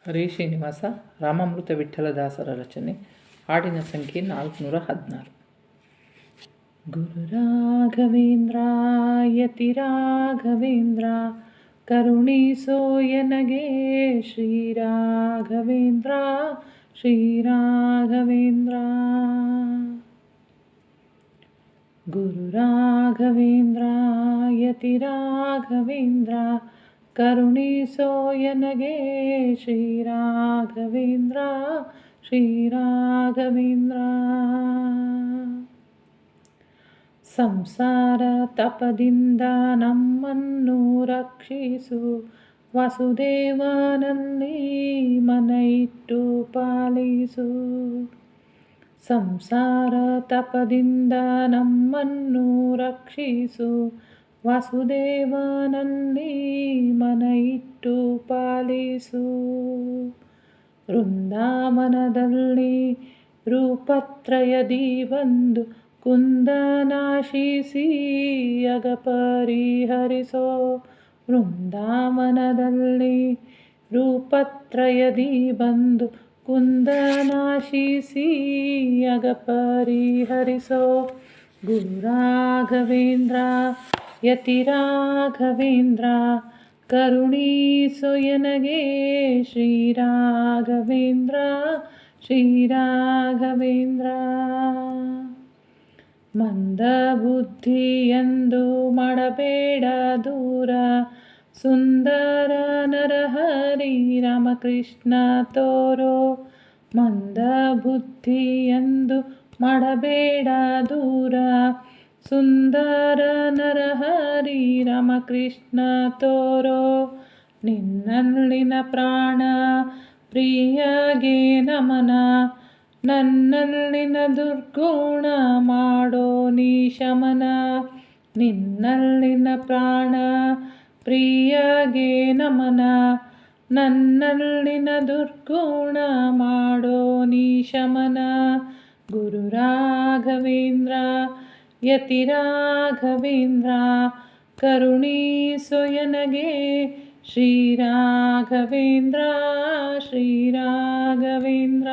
ಹರೇ ಶ್ರೀನಿವಾಸ ರಾಮಾಮೃತ ವಿಠ್ಠಲದಾಸರ ರಚನೆ. ಹಾಡಿನ ಸಂಖ್ಯೆ 416. ಗುರು ರಾಘವೇಂದ್ರ ಯತಿ ರಾಘವೇಂದ್ರ ಕರುಣಿಸೋ ಎನಗೆ ಶ್ರೀ ರಾಘವೇಂದ್ರ ಶ್ರೀ ರಾಘವೇಂದ್ರ. ಗುರು ರಾಘವೇಂದ್ರ ಯತಿ ರಾಘವೇಂದ್ರ ಕರುಣಿಸೋ ಎನಗೆ ಶ್ರೀ ರಾಘವೇಂದ್ರ ಶ್ರೀ ರಾಘವೇಂದ್ರ. ಸಂಸಾರ ತಪದಿಂದ ನಮ್ಮನ್ನು ರಕ್ಷಿಸು ವಸುದೇವನಲ್ಲಿ ಮನ ಇಟ್ಟು ಪಾಲಿಸು. ಸಂಸಾರ ತಪದಿಂದ ನಮ್ಮನ್ನು ರಕ್ಷಿಸು ವಸುದೇವನಲ್ಲಿ ಮನ ಇಟ್ಟು ಪಾಲಿಸು. ವೃಂದಾವನದಲ್ಲಿ ರೂಪತ್ರಯದಿ ಬಂದು ಕುಂದನಾಶಿಸಿ ಅಗ ಪರಿಹರಿಸೋ. ವೃಂದಾವನದಲ್ಲಿ ರೂಪತ್ರಯದಿ ಬಂದು ಕುಂದನಾಶಿಸಿ ಅಗ ಪರಿಹರಿಸೋ. ಗುರು ರಾಘವೇಂದ್ರ ಯತಿ ರಾಘವೇಂದ್ರ ಕರುಣಿಸೋ ಎನಗೆ ಶ್ರೀ ರಾಘವೇಂದ್ರ ಶ್ರೀ ರಾಘವೇಂದ್ರ. ಮಂದ ಬುದ್ಧಿಯೆಂದು ಮಾಡಬೇಡ ದೂರ ಸುಂದರ ನರಹರಿ ರಾಮಕೃಷ್ಣ ತೋರೋ. ಮಂದ ಬುದ್ಧಿಯೆಂದು ಮಾಡಬೇಡ ದೂರ ಸುಂದರ ನರಹರಿ ರಾಮಕೃಷ್ಣ ತೋರೋ. ನಿನ್ನಲ್ಲಿನ ಪ್ರಾಣ ಪ್ರಿಯಗೆ ನಮನ ನನ್ನಲ್ಲಿನ ದುರ್ಗುಣ ಮಾಡೋ ನೀ ಶಮನ. ನಿನ್ನಲ್ಲಿನ ಪ್ರಾಣ ಪ್ರಿಯಗೆ ನಮನ ನನ್ನಲ್ಲಿನ ದುರ್ಗುಣ ಮಾಡೋ ನೀ ಶಮನ. ಗುರು ರಾಘವೇಂದ್ರ ಯತಿ ರಾಘವೇಂದ್ರ ಕರುಣಿಸೋ ಎನಗೆ ಶ್ರೀ ರಾಘವೇಂದ್ರ ಶ್ರೀ ರಾಘವೇಂದ್ರ.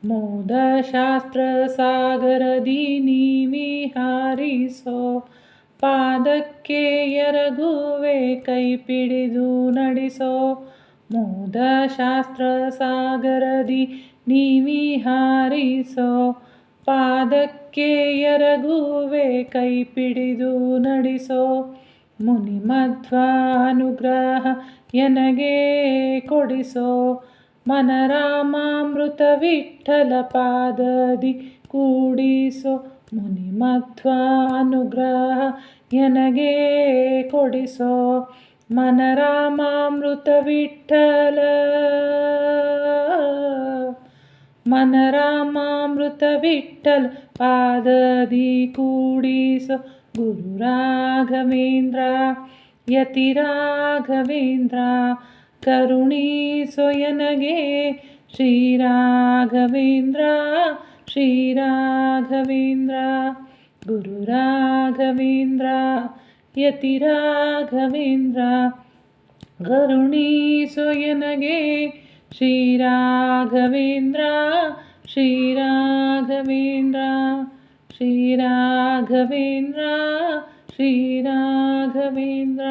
ಮೋದ ಶಾಸ್ತ್ರ ಸಾಗರದಿ ನೀ ವಿಹಾರಿಸೋ ಪಾದಕ್ಕೆ ಎರಗುವೆ ಕೈ ಪಿಡಿದು ನಡೆಸೋ. ಮೋದ ಶಾಸ್ತ್ರ ಸಾಗರದಿ ನೀ ವಿಹಾರಿಸೋ ಪಾದಕ್ಕೆ ಎರಗುವೆ ಕೈ ಪಿಡಿದು ನಡೆಸೋ. ಮುನಿ ಮಧ್ವ ಅನುಗ್ರಹ ಎನಗೆ ಕೊಡಿಸೋ ಮನ ರಾಮಾಮೃತ ವಿಠ್ಠಲ ಪಾದದಿ ಕೂಡಿಸೋ. ಮುನಿ ಮಧ್ವ ಅನುಗ್ರಹ ಎನಗೆ ಕೊಡಿಸೋ ಮನ ರಾಮಾಮೃತ ವಿಠ್ಠಲ ಮನ ರಾಮಾಮೃತ ವಿಠ್ಠಲ ಪಾದದಿ ಕೂಡಿಸೋ. ಗುರು ರಾಘವೇಂದ್ರ ಯತಿ ರಾಘವೇಂದ್ರ ಕರುಣಿಸೋ ಎನಗೆ ಶ್ರೀ ರಾಘವೇಂದ್ರ ಶ್ರೀ ರಾಘವೇಂದ್ರ. ಗುರು ರಾಘವೇಂದ್ರ ಯತಿ ರಾಘವೇಂದ್ರ ಕರುಣಿಸೋ ಎನಗೆ ಶ್ರೀ ರಾಘವೇಂದ್ರ ಶ್ರೀ ರಾಘವೇಂದ್ರ ಶ್ರೀ ರಾಘವೇಂದ್ರ ಶ್ರೀ ರಾಘವೇಂದ್ರ.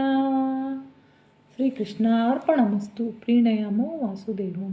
ಶ್ರೀಕೃಷ್ಣಾರ್ಪಣಮಸ್ತು. ಪ್ರೀಣಯಾಮೋ ವಾಸುದೇವಂ.